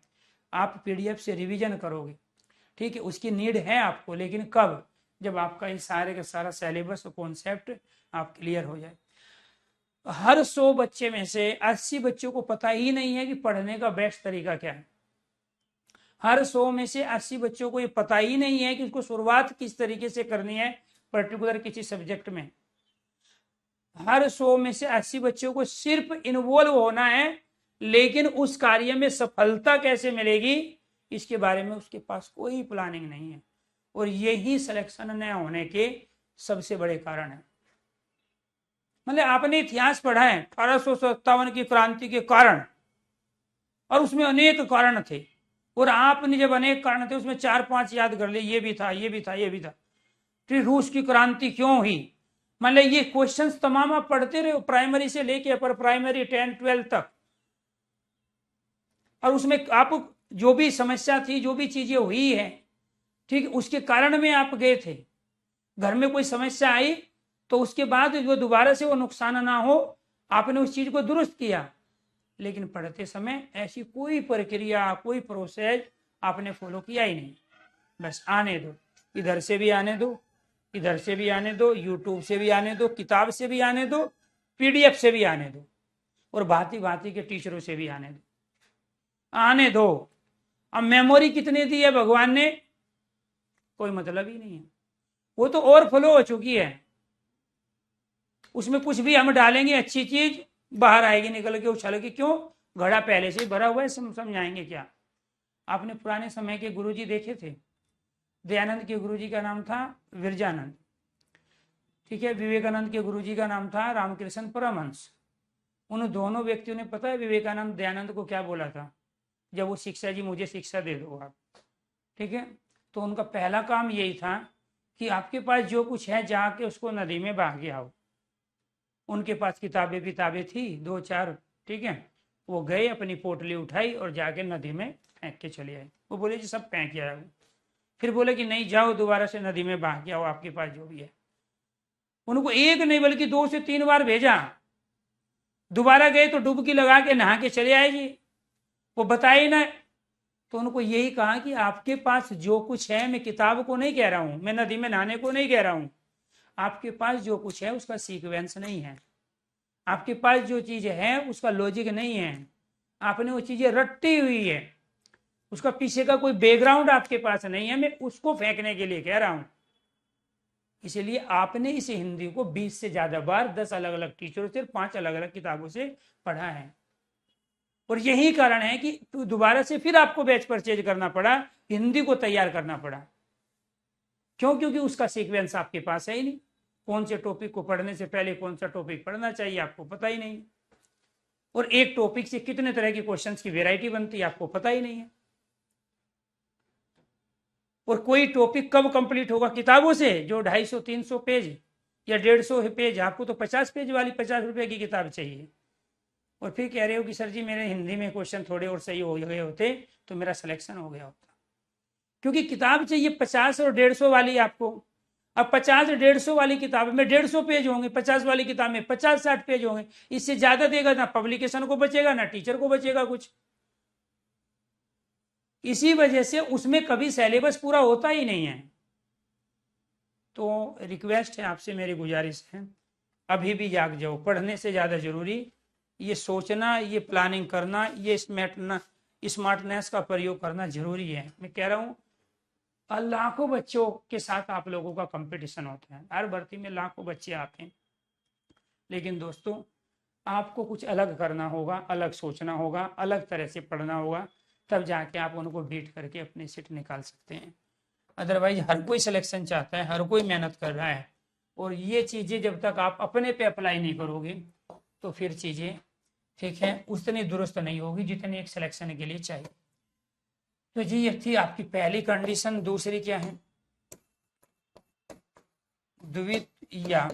आप PDF से रिवीजन करोगे, ठीक है, उसकी नीड है आपको, लेकिन कब? जब आपका ये सारे का सारा सिलेबस और कॉन्सेप्ट आप क्लियर हो जाए। हर 100 बच्चे में से 80 बच्चों को पता ही नहीं है कि पढ़ने का बेस्ट तरीका क्या है। हर 100 में से 80 बच्चों को ये पता ही नहीं है कि उसको शुरुआत किस तरीके से करनी है पर्टिकुलर किसी सब्जेक्ट में। हर 100 में से 80 बच्चों को सिर्फ इन्वॉल्व होना है, लेकिन उस कार्य में सफलता कैसे मिलेगी इसके बारे में उसके पास कोई प्लानिंग नहीं है। और यही सिलेक्शन न होने के सबसे बड़े कारण है। मतलब आपने इतिहास पढ़ा है 1857 की क्रांति के कारण, और उसमें अनेक कारण थे, और आपने जब अनेक कारण थे उसमें 4-5 याद कर ले, ये भी था, ये भी था, ये भी था। फिर रूस की क्रांति क्यों हुई, मतलब ये क्वेश्चंस तमाम आप पढ़ते रहे प्राइमरी से लेके अपर प्राइमरी 10-12 तक, और उसमें आप जो भी समस्या थी, जो भी चीजें हुई है, ठीक, उसके कारण में आप गए थे। घर में कोई समस्या आई तो उसके बाद जो दोबारा से वो नुकसान ना हो, आपने उस चीज को दुरुस्त किया। लेकिन पढ़ते समय ऐसी कोई प्रक्रिया, कोई प्रोसेस आपने फॉलो किया ही नहीं। बस आने दो, इधर से भी आने दो, इधर से भी आने दो, यूट्यूब से भी आने दो, किताब से भी आने दो, PDF से भी आने दो, और भांति भांति के टीचरों से भी आने दो, आने दो। अब मेमोरी कितनी दी है भगवान ने, कोई मतलब ही नहीं है, वो तो ओवरफ्लो हो चुकी है। उसमें कुछ भी हम डालेंगे अच्छी चीज बाहर आएगी निकल के, उछल के। क्यों? घड़ा पहले से ही भरा हुआ है, समझाएंगे क्या? आपने पुराने समय के गुरुजी देखे थे? दयानंद के गुरुजी का नाम था विरजानंद, ठीक है, विवेकानंद के गुरुजी का नाम था रामकृष्ण परमहंस। उन दोनों व्यक्तियों ने, पता है विवेकानंद दयानंद को क्या बोला था जब वो शिक्षा जी मुझे शिक्षा दे दो आप, ठीक है? तो उनका पहला काम यही था कि आपके पास जो कुछ है जाके उसको नदी में बहा के आओ। उनके पास किताबें थी 2-4, ठीक है, वो गए, अपनी पोटली उठाई और जाके नदी में फेंक के चले आए। वो बोले जी सब फेंक आया। फिर बोले कि नहीं, जाओ दोबारा से नदी में बहा के आओ, आपके पास जो भी है। उनको एक नहीं बल्कि 2 से 3 बार भेजा। दोबारा गए तो डुबकी लगा के नहा के चले आए जी, वो बताए ना। तो उनको यही कहा कि आपके पास जो कुछ है, मैं किताब को नहीं कह रहा हूं, मैं नदी में नहाने को नहीं कह रहा हूं, आपके पास जो कुछ है उसका सीक्वेंस नहीं है, आपके पास जो चीज है उसका लॉजिक नहीं है, आपने वो चीजें रट्टी हुई है, उसका पीछे का कोई बैकग्राउंड आपके पास नहीं है, मैं उसको फेंकने के लिए कह रहा हूं। इसलिए आपने इस हिंदी को 20 से ज्यादा बार 10 अलग अलग टीचरों से 5 अलग अलग किताबों से पढ़ा है, और यही कारण है कि दोबारा से फिर आपको बैच परचेज करना पड़ा, हिंदी को तैयार करना पड़ा। क्यों? क्योंकि उसका सीक्वेंस आपके पास है ही नहीं। कौन से टॉपिक को पढ़ने से पहले कौन सा टॉपिक पढ़ना चाहिए आपको पता ही नहीं, और एक टॉपिक से कितने तरह के क्वेश्चंस की वैरायटी बनती है आपको पता ही नहीं है। और कोई टॉपिक कब कंप्लीट होगा किताबों से, जो 250-300 पेज या 150 पेज, आपको तो 50 पेज वाली 50 रुपए की किताब चाहिए। और फिर कह रहे हो कि सर जी मेरे हिंदी में क्वेश्चन थोड़े और सही हो गए होते तो मेरा सिलेक्शन हो गया होता, क्योंकि किताब चाहिए 50 और 150 वाली आपको। अब 50-150 वाली किताब में 150 पेज होंगे, 50 वाली किताब में 50-60 पेज होंगे, इससे ज्यादा देगा ना पब्लिकेशन को बचेगा ना टीचर को बचेगा कुछ। इसी वजह से उसमें कभी सिलेबस पूरा होता ही नहीं है। तो रिक्वेस्ट है आपसे, मेरी गुजारिश है, अभी भी जाग जाओ। पढ़ने से ज्यादा जरूरी ये सोचना, ये प्लानिंग करना, ये स्मार्टनेस का प्रयोग करना जरूरी है। मैं कह रहा हूँ लाखों बच्चों के साथ आप लोगों का कंपटीशन होता है, हर भर्ती में लाखों बच्चे आते हैं, लेकिन दोस्तों आपको कुछ अलग करना होगा, अलग सोचना होगा, अलग तरह से पढ़ना होगा, तब जाके आप उनको बीट करके अपनी सीट निकाल सकते हैं। अदरवाइज हर कोई सिलेक्शन चाहता है, हर कोई मेहनत कर रहा है, और ये चीजें जब तक आप अपने पे अप्लाई नहीं करोगे तो फिर चीजें ठीक है उतनी दुरुस्त नहीं होगी जितनी एक सिलेक्शन के लिए चाहिए। तो जी ये थी आपकी पहली कंडीशन। दूसरी क्या है, द्वितीय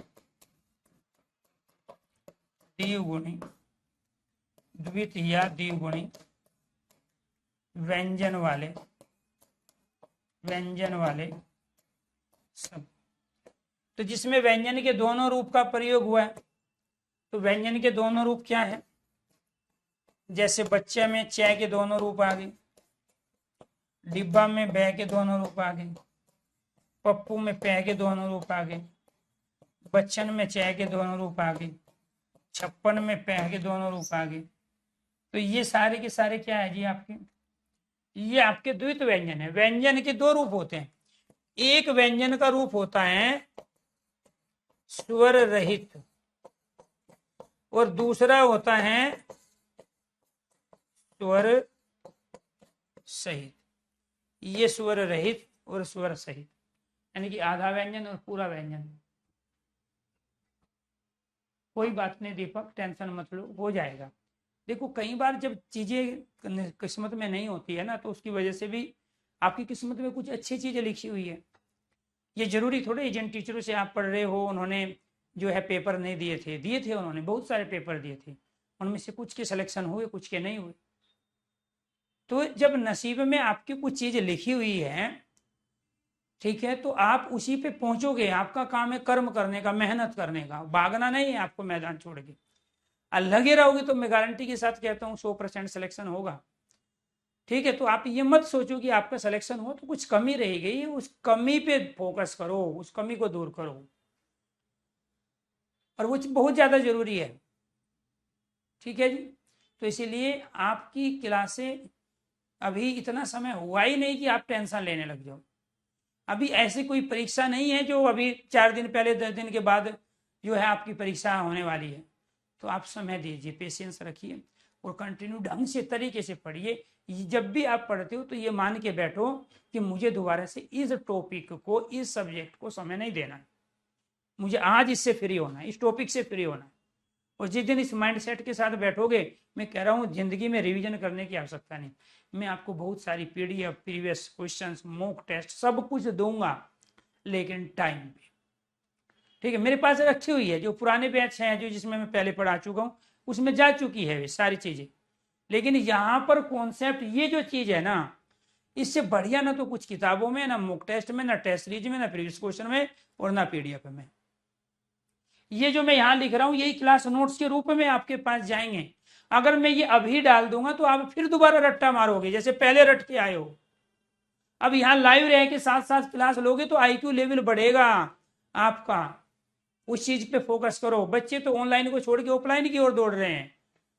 द्विगुणी, द्वितीय द्विगुणी व्यंजन वाले सब, तो जिसमें व्यंजन के दोनों रूप का प्रयोग हुआ है। तो व्यंजन के दोनों रूप क्या है, जैसे बच्चे में च के दोनों रूप आ गए, डिब्बा में बै के दोनों रूप आ गए, पप्पू में पै के दोनों रूप आ गए, बच्चन में च के दोनों रूप आ गए, छप्पन में पै के दोनों रूप आ गए। तो ये सारे के सारे क्या है जी आपके, ये आपके द्वितीय व्यंजन है। व्यंजन के दो रूप होते हैं, एक व्यंजन का रूप होता है स्वर रहित और दूसरा होता है स्वर सहित। ये स्वर रहित और स्वर सहित, यानी कि आधा व्यंजन और पूरा व्यंजन। कोई बात नहीं दीपक, टेंशन मत लो, हो जाएगा। देखो कई बार जब चीजें किस्मत में नहीं होती है ना, तो उसकी वजह से भी आपकी किस्मत में कुछ अच्छी चीजें लिखी हुई है। ये जरूरी थोड़े जिन टीचरों से आप पढ़ रहे हो उन्होंने जो है पेपर नहीं दिए थे, उन्होंने बहुत सारे पेपर दिए थे, उनमें से कुछ के सिलेक्शन हुए, कुछ के नहीं हुए। तो जब नसीब में आपकी कुछ चीज लिखी हुई है, ठीक है, तो आप उसी पे पहुंचोगे। आपका काम है कर्म करने का, मेहनत करने का, भागना नहीं है आपको मैदान छोड़ के। लगे रहोगे तो मैं गारंटी के साथ कहता हूँ 100% सिलेक्शन होगा। ठीक है, तो आप ये मत सोचो कि आपका सिलेक्शन हो तो कुछ कमी रह गई, उस कमी पे फोकस करो, उस कमी को दूर करो, और वो बहुत ज्यादा जरूरी है। ठीक है जी, तो इसीलिए आपकी क्लासें अभी इतना समय हुआ ही नहीं कि आप टेंशन लेने लग जाओ। अभी ऐसी कोई परीक्षा नहीं है जो अभी 4 दिन पहले 10 दिन के बाद जो है आपकी परीक्षा होने वाली है। तो आप समय दीजिए, पेशेंस रखिए और कंटिन्यू ढंग से तरीके से पढ़िए। जब भी आप पढ़ते हो तो ये मान के बैठो कि मुझे दोबारा से इस टॉपिक को, इस सब्जेक्ट को समय नहीं देना है, मुझे आज इससे फ्री होना है, इस टॉपिक से फ्री होना है। और जिस दिन इस माइंड सेट के साथ बैठोगे, मैं कह रहा हूँ जिंदगी में रिवीजन करने की आवश्यकता नहीं। मैं आपको बहुत सारी PDF, previous questions, mock test सब कुछ दूंगा, लेकिन टाइम पे। ठीक है, मेरे पास रखी हुई है, जो पुराने बैच हैं, जो जिसमें मैं पहले पढ़ा चुका हूँ, उसमें जा चुकी है सारी चीजें। लेकिन यहाँ पर कॉन्सेप्ट, ये जो चीज है ना, इससे बढ़िया ना तो कुछ किताबों में, ना मॉक टेस्ट में, ना टेस्ट सीरीज में, ना प्रीवियस क्वेश्चन में, और ना PDF में। ये जो मैं यहाँ लिख रहा हूँ यही क्लास नोट्स के रूप में आपके पास जाएंगे। अगर मैं ये अभी डाल दूंगा तो आप फिर दोबारा रट्टा मारोगे, जैसे पहले रट के आए हो। अब यहाँ लाइव रह के साथ साथ क्लास लोगे तो IQ लेवल बढ़ेगा आपका। उस चीज पे फोकस करो। बच्चे तो ऑनलाइन को छोड़ के ऑफलाइन की ओर दौड़ रहे हैं।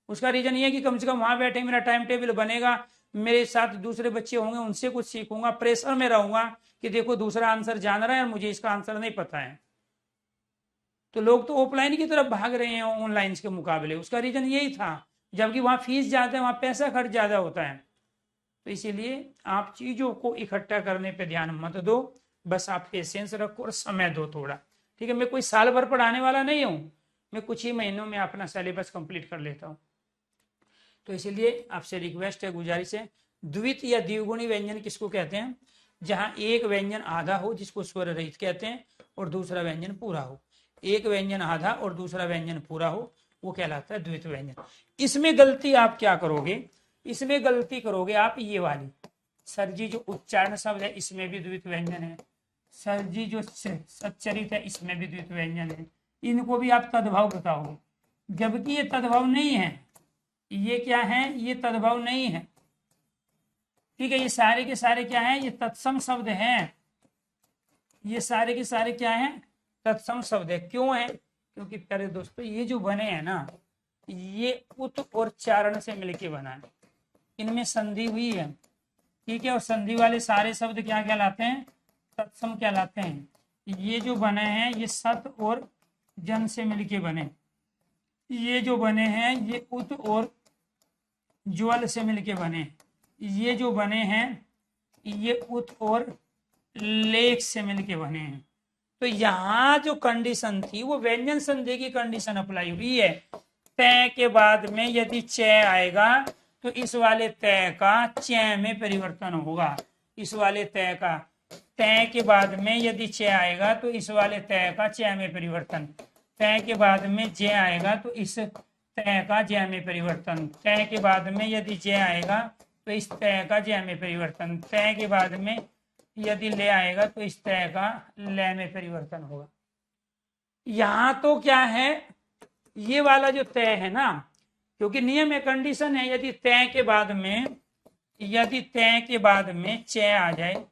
उसका रीजन ये है कि कम से कम वहां बैठे मेरा टाइम टेबल बनेगा, मेरे साथ दूसरे बच्चे होंगे, उनसे कुछ सीखूंगा, प्रेशर में रहूंगा कि देखो दूसरा आंसर जान रहा है और मुझे इसका आंसर नहीं पता है। तो लोग तो ऑफलाइन की तरफ भाग रहे हैं ऑनलाइन के मुकाबले। उसका रीजन यही था, जबकि वहां फीस ज्यादा है, वहां पैसा खर्च ज्यादा होता है। तो इसीलिए आप चीजों को इकट्ठा करने पे ध्यान मत दो, बस आप पेशेंस रखो और समय दो थोड़ा। ठीक है, मैं कोई साल भर पढ़ाने वाला नहीं हूँ, मैं कुछ ही महीनों में अपना सिलेबस कंप्लीट कर लेता हूँ। तो इसीलिए आपसे रिक्वेस्ट है, गुजारिश है, द्वित या द्विगुणी व्यंजन किसको कहते हैं? जहां एक व्यंजन आधा हो जिसको स्वर रहित कहते हैं, और दूसरा व्यंजन पूरा हो। एक व्यंजन आधा और दूसरा व्यंजन पूरा हो, वो कहलाता है द्वित व्यंजन। इसमें गलती आप क्या करोगे? इसमें गलती करोगे आप ये वाली, सर जी जो उच्चारण शब्द है इसमें भी द्वित व्यंजन है, सर जी जो सच्चरित है इसमें भी द्वित व्यंजन है, इनको भी आप तद्भाव बताओगे, जबकि ये तद्भाव नहीं है। ये क्या है? ये तद्भाव नहीं है। ठीक है, ये सारे के सारे क्या है? ये तत्सम शब्द हैं। ये सारे के सारे क्या है? तत्सम शब्द है। क्यों है? क्योंकि प्यारे दोस्तों ये जो बने हैं ना, ये उत और चारण से मिलके बना है, इनमें संधि हुई है। ठीक है, और संधि वाले सारे शब्द क्या कहलाते हैं? तत्सम कहलाते हैं। ये जो बने हैं ये सत और जन से मिलके बने, ये जो बने हैं ये उत और ज्वल से मिलके बने, ये जो बने हैं ये उत और लेख से मिलके बने हैं। तो यहाँ जो कंडीशन थी वो व्यंजन संधि की कंडीशन अप्लाई हुई है। तय के बाद में यदि चय आएगा तो इस वाले तय का चय में परिवर्तन होगा। इस वाले तय का, तय के बाद में यदि चय आएगा तो इस वाले तय का चय में परिवर्तन, तय के बाद में जय आएगा तो इस तय का जय में परिवर्तन, तय के बाद में यदि जय आएगा तो इस तय का जय में परिवर्तन, तय के बाद में यदि ले आएगा तो इस तय का लय में परिवर्तन होगा। यहां तो क्या है? ये वाला जो तय है ना, क्योंकि नियम है, कंडीशन है, यदि तय के बाद में, यदि तय के बाद में चय आ जाए,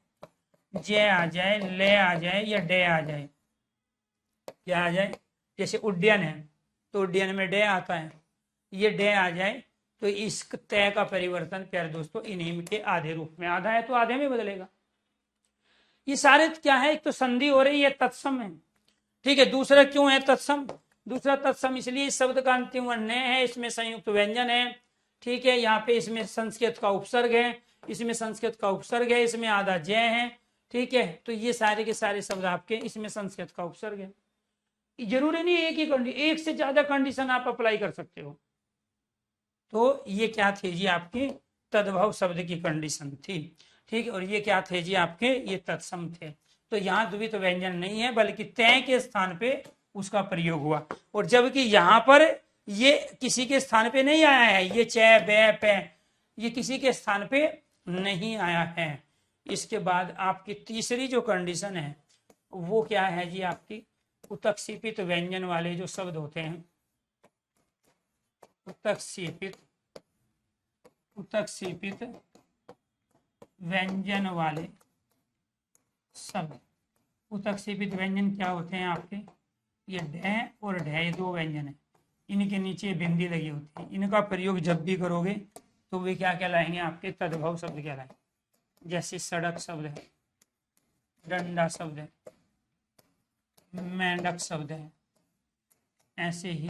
जय आ जाए, ले आ जाए या डे आ जाए, क्या आ जाए? जैसे उड्डयन है तो उड्डयन में डे आता है, ये डे आ जाए तो इस तय का परिवर्तन प्यारे दोस्तों इन्हीं के आधे रूप में, आधा है तो आधे में बदलेगा। ये सारे क्या है? एक तो संधि हो रही है, तत्सम है। ठीक है, दूसरा क्यों है तत्सम? दूसरा तत्सम इसलिए इस शब्द का अंतिम वर्ण है, इसमें संयुक्त व्यंजन है। ठीक है, यहाँ पे इसमें संस्कृत का उपसर्ग है, इसमें संस्कृत का उपसर्ग है, इसमें आधा जय है। ठीक है, तो ये सारे के सारे शब्द आपके इसमें संस्कृत का उपसर्ग है। जरूरी नहीं एक ही कंडीशन, एक से ज्यादा कंडीशन आप अप्लाई कर सकते हो। तो ये क्या थे जी? आपके तद्भव शब्द की कंडीशन थी। ठीक है, और ये क्या थे जी? आपके ये तत्सम थे। तो यहाँ द्वित व्यंजन नहीं है, बल्कि तय के स्थान पे उसका प्रयोग हुआ, और जबकि यहाँ पर ये किसी के स्थान पे नहीं आया है, ये चय बे पे ये किसी के स्थान पे नहीं आया है। इसके बाद आपकी तीसरी जो कंडीशन है वो क्या है जी? आपकी उत्क्षेपित व्यंजन वाले जो शब्द होते हैं, उत्क्षेपित व्यंजन वाले शब्द। उत्क्षेपित व्यंजन क्या होते हैं आपके? ये ढ और ढ, ये दो व्यंजन है, इनके नीचे बिंदी लगी होती है। इनका प्रयोग जब भी करोगे तो वे क्या कहलाएंगे? आपके तद्भव शब्द कहलाएंगे। जैसे सड़क शब्द है, डंडा शब्द है, मेंढक शब्द है, ऐसे ही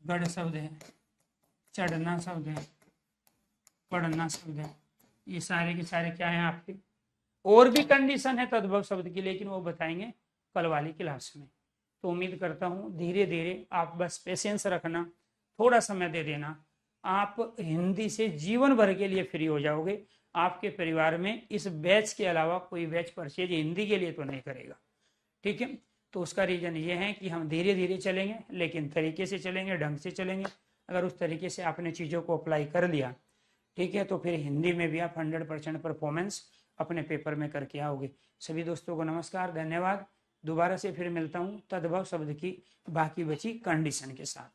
गढ़ शब्द है, चढ़ना शब्द है, पढ़ना शब्द है। ये सारे के सारे क्या है आपके? और भी कंडीशन है तद्भव शब्द की, लेकिन वो बताएंगे कल वाली क्लास में। तो उम्मीद करता हूँ धीरे धीरे आप बस पेशेंस रखना, थोड़ा समय दे देना, आप हिंदी से जीवन भर के लिए फ्री हो जाओगे। आपके परिवार में इस बैच के अलावा कोई बैच परचेज हिंदी के लिए तो नहीं करेगा। ठीक है, तो उसका रीजन ये है कि हम धीरे धीरे चलेंगे, लेकिन तरीके से चलेंगे, ढंग से चलेंगे। अगर उस तरीके से आपने चीज़ों को अप्लाई कर लिया, ठीक है, तो फिर हिंदी में भी आप 100% परफॉर्मेंस अपने पेपर में करके आओगे। सभी दोस्तों को नमस्कार, धन्यवाद। दोबारा से फिर मिलता हूँ तद्भव शब्द की बाकी बची कंडीशन के साथ।